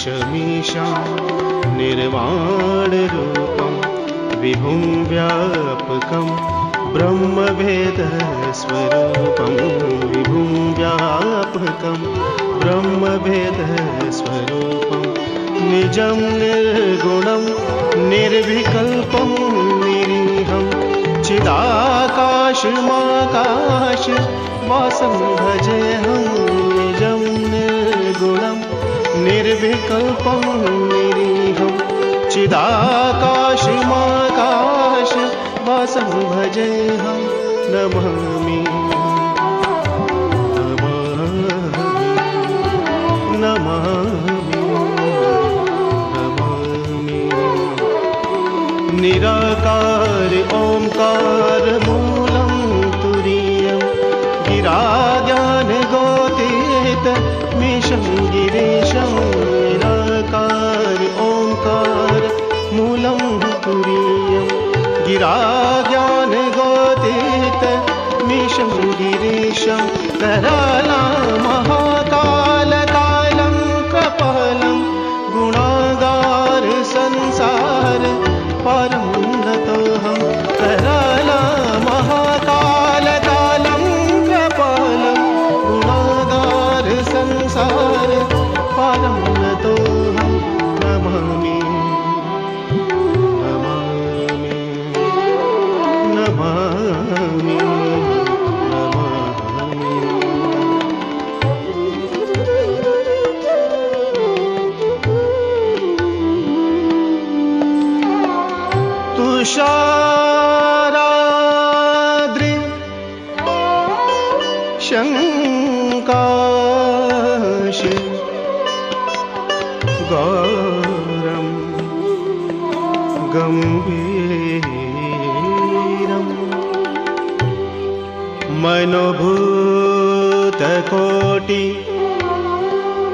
ईशमीशां निर्वाणरूपं विभुं व्यापकं ब्रह्मभेदस्वरूपं विभुं व्यापकं ब्रह्मभेदस्वरूपं निजं निर्गुणं निर्विकल्पं निरीहं चिदाकाशमाकाशवासं भजेऽहं निजं निर्गुणं निर्विकल्पं निरीहं चिदाकाशमाकाशवासं भजेऽहं नमामि निराकार ओंकार मूलं तुरीयं गिराज्ञानगोतीत मीशं गिरीशं निराकार ओंकार मूलं तुरीयं गिराज्ञानगोतीत मीशं गिरीशं कराला महाकालकालं कपालं गुणागार संसार परं नतोऽहं कराला महाकालकालं कपालं गुणागार संसार परं नतोऽहं नमामि नमामि नमामि तुषाराद्रि शङ्काश गौरं गम्भीरं मनोभूतकोटि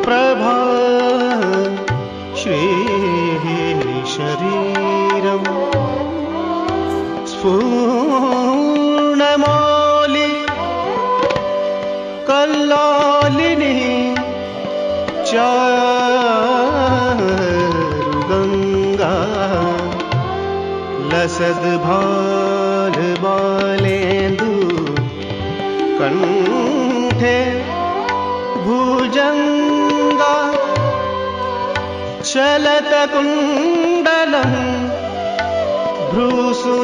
प्रभा श्रीशरीरं स्फूर्णमौलि कल्लोलिनी चारुगङ्गा लसद्भालबालेन्दु कण्ठे भुजङ्गा चलतकुण्डलं भ्रूसुनेत्रं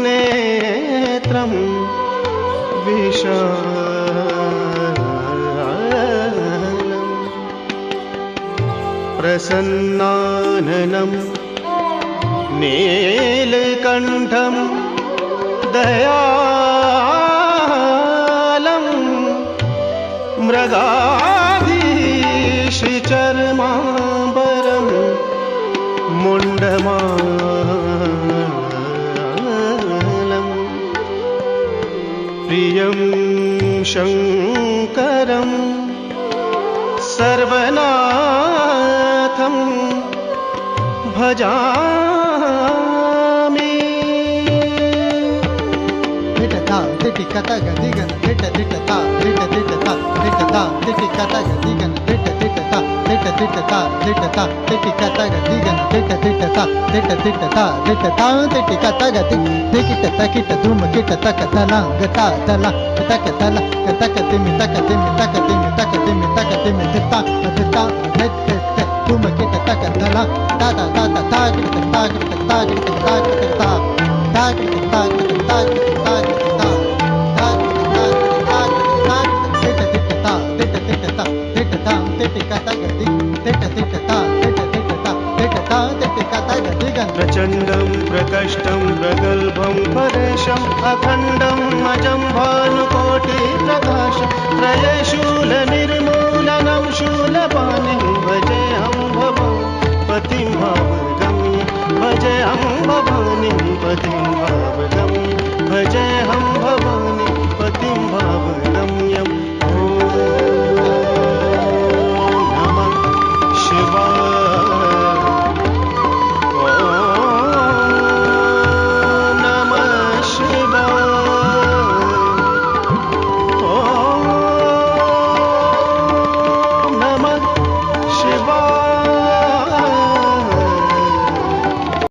विशालं प्रसन्नाननं नीलकण्ठं दयालं मृगाधीशचर्माम्बरं मुण्डमालं प्रियं शङ्करं सर्वनाथं भजामि धिटता धिटिकता गदिगन धिटता धिटता धिटता धिटिकता गदिगन धिटता धिटता धिटिकता गदिगन धिटता धिटता धिटिकता गदि धिकिटता किट धूम किटता कथला गता तला तक तला तक तिमि तक तिमि तक तिमि तक तिमि तक तिमि धिता धिता धिट धूम किटता कथला ता ता ता ता किटता किटता किटता किटता ता किटता किटता किटता प्रचण्डं प्रकष्टं प्रगल्भं परेशम् अखण्डं अजं भानुकोटिप्रकाशं त्रयशूलनिर्मूलनं शूलपाणिं भजेऽहं भवान् पतिं भावगम्ये भजेऽहं भवान्